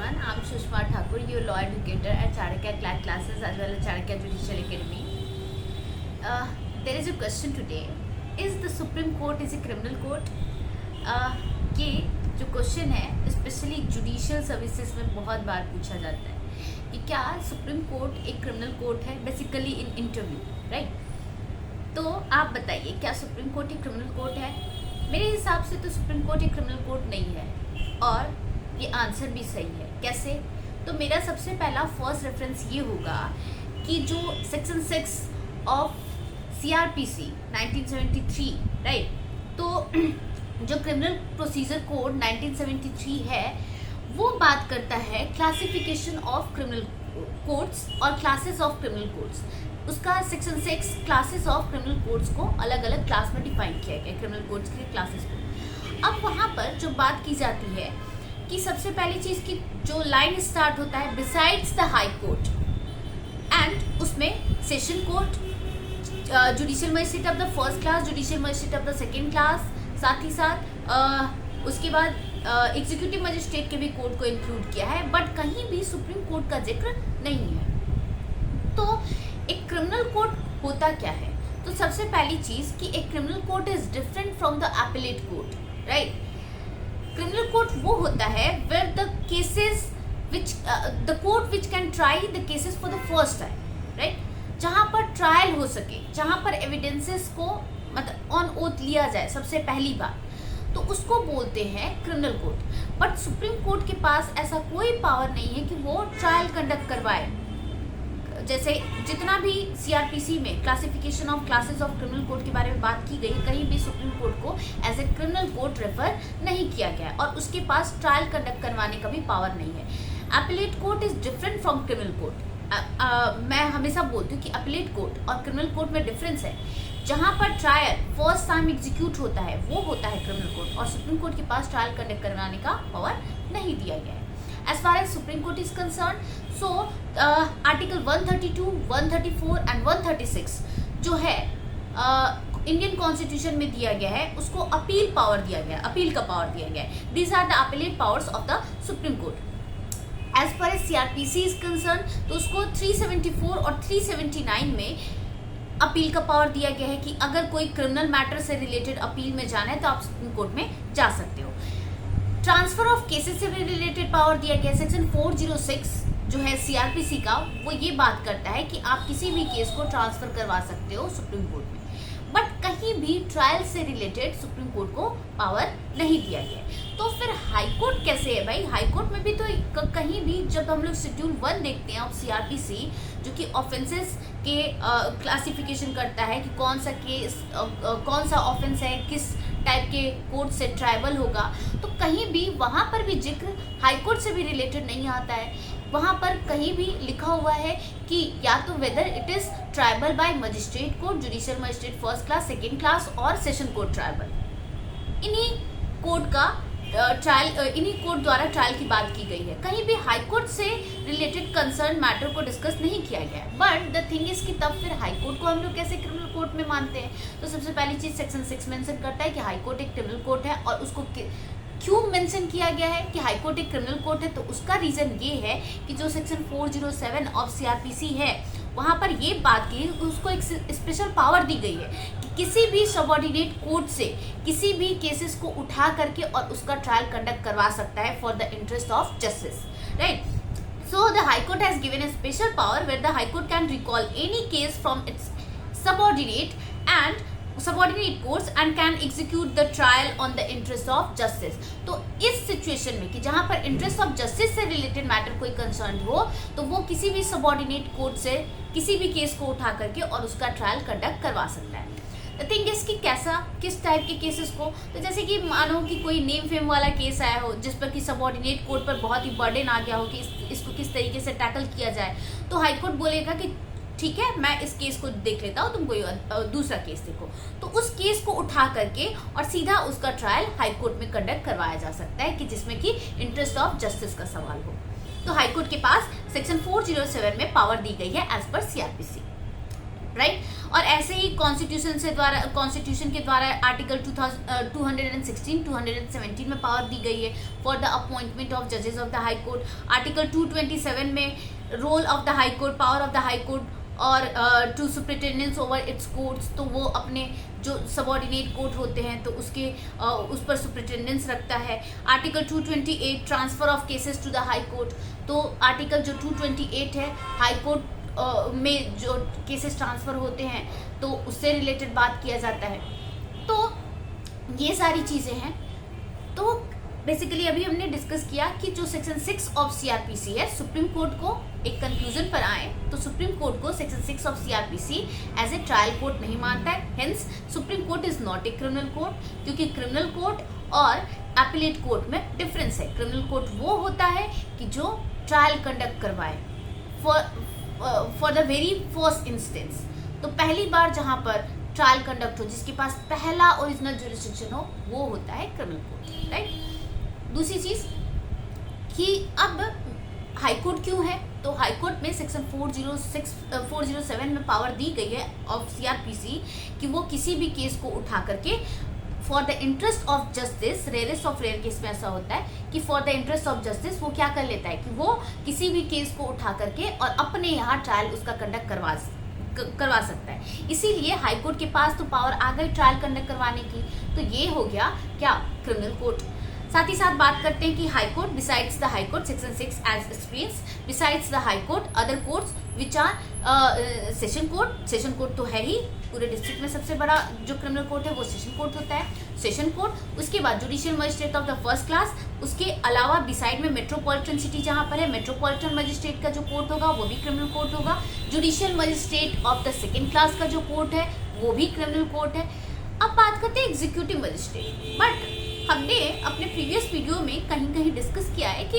everyone. I'm Sushma Thakur, your law educator at Chanakya classes as well as Chanakya Judicial Academy. There is a question today. Is the Supreme Court is a criminal court? ये जो question है specially judicial services में बहुत बार पूछा जाता है कि क्या सुप्रीम कोर्ट एक क्रिमिनल कोर्ट है, बेसिकली इन इंटरव्यू, राइट? तो आप बताइए, क्या सुप्रीम कोर्ट एक क्रिमिनल कोर्ट है? मेरे हिसाब से तो सुप्रीम कोर्ट एक क्रिमिनल कोर्ट नहीं है, और ये आंसर भी सही है। कैसे? तो मेरा सबसे पहला फर्स्ट रेफरेंस ये होगा कि जो सेक्शन 6 ऑफ CRPC 1973, राइट, तो जो क्रिमिनल प्रोसीजर कोड 1973 है वो बात करता है क्लासिफिकेशन ऑफ क्रिमिनल कोड्स और क्लासेस ऑफ क्रिमिनल कोड्स। उसका section 6 classes of criminal codes को अलग अलग क्लास में डिफाइन किया गया, क्रिमिनल कोड्स के क्लासेस को। अब वहाँ पर जो बात की जाती है कि सबसे पहली चीज़ की जो लाइन स्टार्ट होता है besides the High Court, and उसमें session court, judicial magistrate of the first class, judicial magistrate of the second class, साथ ही साथ उसके बाद एग्जीक्यूटिव मजिस्ट्रेट के भी कोर्ट को इंक्लूड किया है, बट कहीं भी सुप्रीम कोर्ट का जिक्र नहीं है। तो एक क्रिमिनल कोर्ट होता क्या है? तो सबसे पहली चीज कि एक criminal court is different from the appellate court, right? Criminal court वो होता है where the cases which the court which can try the cases for the first time, right? जहाँ पर ट्रायल हो सके, जहाँ पर एविडेंसेस को मतलब ऑन ओथ लिया जाए सबसे पहली बार, तो उसको बोलते हैं criminal court. But supreme court के पास ऐसा कोई पावर नहीं है कि वो ट्रायल कंडक्ट करवाए। जैसे जितना भी CRPC में classification of classes of criminal court के बारे में बात की गई, कहीं भी सुप्रीम कोर्ट को as a criminal court refer नहीं किया गया, और उसके पास ट्रायल कंडक्ट करवाने का भी पावर नहीं है। Appellate court is different from criminal court. मैं हमेशा बोलती हूँ कि एपेलेट कोर्ट और क्रिमिनल कोर्ट में डिफरेंस है। जहाँ पर ट्रायल फर्स्ट टाइम एग्जीक्यूट होता है वो होता है क्रिमिनल कोर्ट, और सुप्रीम कोर्ट के पास ट्रायल कंडक्ट करवाने का पावर नहीं दिया गया है। As far as Supreme Court is concern, so article 132, 134 and 136 जो है इंडियन कॉन्स्टिट्यूशन में दिया गया है, उसको अपील पावर दिया गया है, अपील का पावर दिया गया है। These are the appellate powers of the Supreme Court. As far as CRPC is concern, तो उसको 374 और 379 में अपील का पावर दिया गया है कि अगर कोई क्रिमिनल मैटर से रिलेटेड अपील में जाना है तो आप सुप्रीम कोर्ट में जा सकते हो। ट्रांसफर ऑफ केसेस से रिलेटेड पावर दिया गया है। सेक्शन 406 जो है CRPC का, वो ये बात करता है कि आप किसी भी केस को ट्रांसफर करवा सकते हो सुप्रीम कोर्ट में, बट कहीं भी ट्रायल से रिलेटेड सुप्रीम कोर्ट को पावर नहीं दिया गया है। तो फिर हाई कोर्ट कैसे है भाई? हाई कोर्ट में भी तो कहीं भी जब हम लोग शेड्यूल 1 देखते हैं ऑफ CRPC, जो कि ऑफेंसेस के क्लासिफिकेशन करता है कि कौन सा केस कौन सा ऑफेंस है, किस टाइप के कोर्ट से ट्राइबल होगा, तो कहीं भी वहाँ पर भी जिक्र हाई कोर्ट से भी रिलेटेड नहीं आता है। वहाँ पर कहीं भी लिखा हुआ है कि या तो whether it is tribal bye magistrate court, judicial magistrate first class, second class और सेशन कोर्ट ट्राइबल। इन्हीं कोर्ट का इन्हीं कोर्ट द्वारा ट्रायल की बात की गई है। कहीं भी हाई कोर्ट से रिलेटेड कंसर्न मैटर को डिस्कस नहीं किया गया है। बट द थिंग इज कि तब फिर हाई कोर्ट को हम लोग कैसे क्रिमिनल कोर्ट में मानते हैं? तो सबसे पहली चीज सेक्शन 6 मेंशन करता है कि हाई कोर्ट एक क्रिमिनल कोर्ट है, और उसको क्यों मेंशन किया गया है कि हाई कोर्ट एक क्रिमिनल कोर्ट है? तो उसका रीजन ये है कि जो सेक्शन 407 ऑफ CRPC है, वहाँ पर ये बात की, उसको एक स्पेशल पावर दी गई है कि किसी भी सबऑर्डिनेट कोर्ट से किसी भी केसेस को उठा करके और उसका ट्रायल कंडक्ट करवा सकता है for the interest of justice, right? So the High Court has given a special power where the High Court can recall any case from its subordinate courts and can execute the trial on the interest of justice. तो इस situation में कि जहाँ पर interest of justice से related matter कोई concern हो, तो वो किसी भी सबऑर्डिनेट कोर्ट से किसी भी केस को उठा करके और उसका ट्रायल कंडक्ट करवा सकता है। द थिंग इज कि कैसा, किस टाइप के केसेस को? तो जैसे कि मानो कि कोई नेम फेम वाला केस आया हो जिस पर कि सबऑर्डिनेट कोर्ट पर बहुत ही बर्डन आ गया हो कि इसको किस तरीके से टैकल किया जाए, तो हाई कोर्ट बोलेगा कि ठीक है, मैं इस केस को देख लेता हूँ, तुम कोई दूसरा केस देखो। तो उस केस को उठा करके और सीधा उसका ट्रायल हाई कोर्ट में कंडक्ट करवाया जा सकता है कि जिसमें कि इंटरेस्ट ऑफ जस्टिस का सवाल हो। तो हाई कोर्ट के पास सेक्शन 407 में पावर दी गई है एज पर CRPC। राइट। और ऐसे ही कॉन्स्टिट्यूशन के द्वारा आर्टिकल 216, 217 में पावर दी गई है फॉर द अपॉइंटमेंट ऑफ जजेस of the High Court. Article 227 में role of the High Court, power of the High Court और to superintendence over its courts, तो वो अपने जो सबॉर्डिनेट कोर्ट होते हैं तो उसके उस पर सुपरिटेंडेंस रखता है। Article 228 transfer of cases to the High Court, तो आर्टिकल जो 228 है हाई कोर्ट में जो केसेस ट्रांसफ़र होते हैं तो उससे रिलेटेड बात किया जाता है। तो ये सारी चीज़ें हैं। तो बेसिकली अभी हमने डिस्कस किया कि जो सेक्शन 6 ऑफ सीआरपीसी है, सुप्रीम कोर्ट को एक कंक्लूजन पर आए तो सुप्रीम कोर्ट को section 6 of CRPC as a trial court नहीं मानता है। Hence Supreme Court is not a criminal court, क्योंकि क्रिमिनल कोर्ट और एपिलेट कोर्ट में डिफरेंस है। क्रिमिनल कोर्ट वो होता है कि जो ट्रायल कंडक्ट करवाए for the very first instance, तो पहली बार जहां पर ट्रायल कंडक्ट हो, जिसके पास पहला ओरिजिनल जुरिस्डिक्शन हो, वो होता है क्रिमिनल कोर्ट, राइट। दूसरी चीज कि अब हाई कोर्ट क्यों है, तो हाई कोर्ट में सेक्शन 407 में पावर दी गई है ऑफ सीआरपीसी कि वो किसी भी केस को उठा करके for the interest of justice, rarest of rare case में ऐसा होता है कि for the interest of justice वो क्या कर लेता है कि वो किसी भी केस को उठा करके और अपने यहाँ ट्रायल उसका कंडक्ट करवा सकता है। इसीलिए हाई कोर्ट के पास तो पावर आ गई ट्रायल कंडक्ट करवाने की। तो ये हो गया क्या, क्रिमिनल कोर्ट। साथ ही साथ बात करते हैं कि High Court besides the High Court section 6 as experience besides the High Court other courts which are session court. Session court तो है ही, पूरे डिस्ट्रिक्ट में सबसे बड़ा जो क्रिमिनल कोर्ट है वो सेशन कोर्ट होता है, सेशन कोर्ट। उसके बाद judicial magistrate of the first class, उसके अलावा बिसाइड में मेट्रोपॉलिटन सिटी जहाँ पर है मेट्रोपॉलिटन मजिस्ट्रेट का जो कोर्ट होगा वो भी क्रिमिनल कोर्ट होगा। Judicial magistrate of the second class का जो कोर्ट है वो भी क्रिमिनल कोर्ट है। अब बात करते हैं एग्जीक्यूटिव मजिस्ट्रेट। बट हमने अपने प्रीवियस वीडियो में कहीं कहीं डिस्कस किया है कि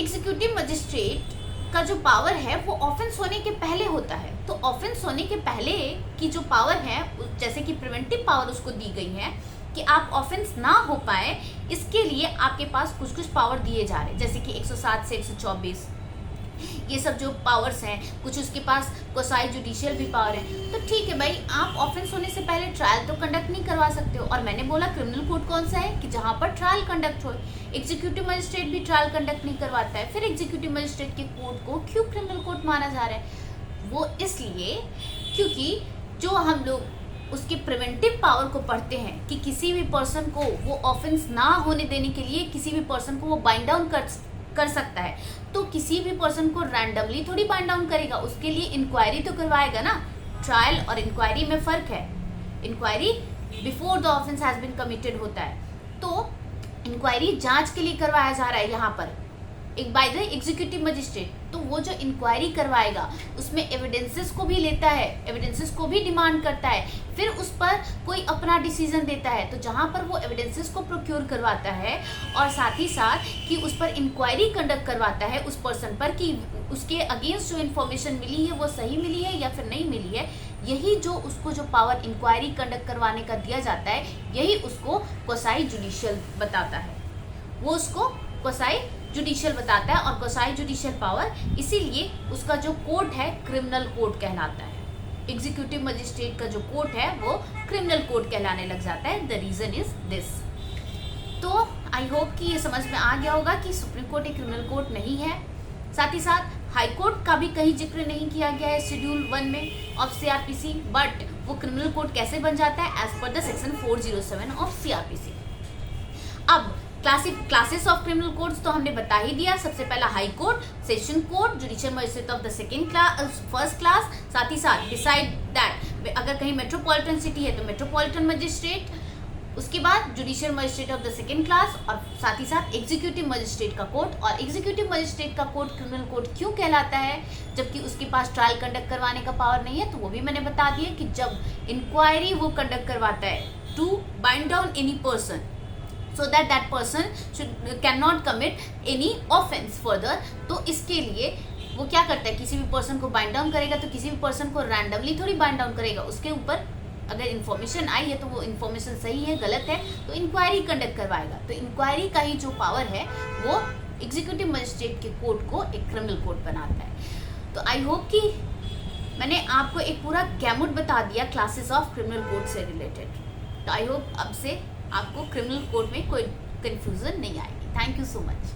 एग्जीक्यूटिव मजिस्ट्रेट का जो पावर है वो ऑफेंस होने के पहले होता है। तो ऑफेंस होने के पहले की जो पावर है, जैसे कि प्रिवेंटिव पावर उसको दी गई है कि आप ऑफेंस ना हो पाए, इसके लिए आपके पास कुछ कुछ पावर दिए जा रहे हैं, जैसे कि 107 से 124 ये सब जो पावर्स हैं, कुछ उसके पास कोसाई जुडिशियल भी पावर है। तो ठीक है भाई, आप ऑफेंस होने से पहले ट्रायल तो कंडक्ट नहीं करवा सकते हो। और मैंने बोला क्रिमिनल कोर्ट कौन सा है कि जहां पर ट्रायल कंडक्ट हो। एग्जीक्यूटिव मजिस्ट्रेट भी ट्रायल कंडक्ट नहीं करवाता है। फिर एग्जीक्यूटिव मजिस्ट्रेट के कोर्ट को क्यों क्रिमिनल कोर्ट माना जा रहा है? वो इसलिए क्योंकि जो हम लोग उसके प्रिवेंटिव पावर को पढ़ते हैं कि किसी भी पर्सन को वो ऑफेंस ना होने देने के लिए किसी भी पर्सन को वो बाइंड डाउन कर सकता है। तो किसी भी पर्सन को रैंडमली थोड़ी बाइंड डाउन करेगा, उसके लिए इंक्वायरी तो करवाएगा ना। ट्रायल और इंक्वायरी में फर्क है। Inquiry before the offence has been committed होता है, तो इंक्वायरी जांच के लिए करवाया जा रहा है यहाँ पर एक बाय द एग्जीक्यूटिव मजिस्ट्रेट। तो वो जो इंक्वायरी करवाएगा उसमें एविडेंसेस को भी लेता है, एविडेंसेस को भी डिमांड करता है, फिर उस पर कोई अपना डिसीजन देता है। तो जहाँ पर वो एविडेंसेस को प्रोक्योर करवाता है और साथ ही साथ कि उस पर इंक्वायरी कंडक्ट करवाता है उस पर्सन पर कि उसके अगेंस्ट जो इन्फॉर्मेशन मिली है वो सही मिली है या फिर नहीं मिली है, यही जो उसको जो पावर इंक्वायरी कंडक्ट करवाने का दिया जाता है, यही उसको कोसाई जुडिशियल बताता है। वो उसको कोसाई जुडिशियल बताता है और कोसाई जुडिशियल पावर, इसीलिए उसका जो कोर्ट है क्रिमिनल कोर्ट कहलाता है। एग्जीक्यूटिव मजिस्ट्रेट का जो कोर्ट है वो क्रिमिनल कोर्ट कहलाने लग जाता है। The reason is this. तो आई होप कि ये समझ में आ गया होगा कि सुप्रीम कोर्ट एक क्रिमिनल कोर्ट नहीं है। साथ ही साथ हाई कोर्ट का भी कहीं जिक्र नहीं किया गया है शेड्यूल 1 में ऑफ सीआरपीसी, बट वो क्रिमिनल कोर्ट कैसे बन जाता है as per the section 407 of CRPC. अब क्लासेस ऑफ क्रिमिनल कोर्ट्स तो हमने बता ही दिया। सबसे पहला High Court, session court, judicial magistrate of the second class, first class. साथ ही साथ डिसाइड दैट अगर कहीं मेट्रोपॉलिटन सिटी है तो मेट्रोपॉलिटन मजिस्ट्रेट, उसके बाद judicial magistrate of the second class और साथ ही साथ एग्जीक्यूटिव मजिस्ट्रेट का कोर्ट। और एग्जीक्यूटिव मजिस्ट्रेट का कोर्ट क्रिमिनल कोर्ट क्यों कहलाता है जबकि उसके पास ट्रायल कंडक्ट करवाने का पावर नहीं है? तो वो भी मैंने बता दिया कि जब इंक्वायरी वो कंडक्ट करवाता है to bind down any person so that person cannot commit any offense further, तो इसके लिए वो क्या करता है, किसी भी पर्सन को बाइंड डाउन करेगा तो किसी भी पर्सन को रैंडमली थोड़ी बाइंड डाउन करेगा। उसके ऊपर अगर इन्फॉर्मेशन आई है तो वो इन्फॉर्मेशन सही है गलत है तो इंक्वायरी कंडक्ट करवाएगा। तो इंक्वायरी का ही जो पावर है वो एग्जीक्यूटिव मजिस्ट्रेट के कोर्ट को एक क्रिमिनल कोर्ट बनाता है। तो आई होप कि मैंने आपको एक पूरा गैमुट बता दिया क्लासेस ऑफ क्रिमिनल कोड से रिलेटेड। तो आई होप अब से आपको क्रिमिनल कोड में कोई कंफ्यूजन नहीं आएगी। Thank you so much.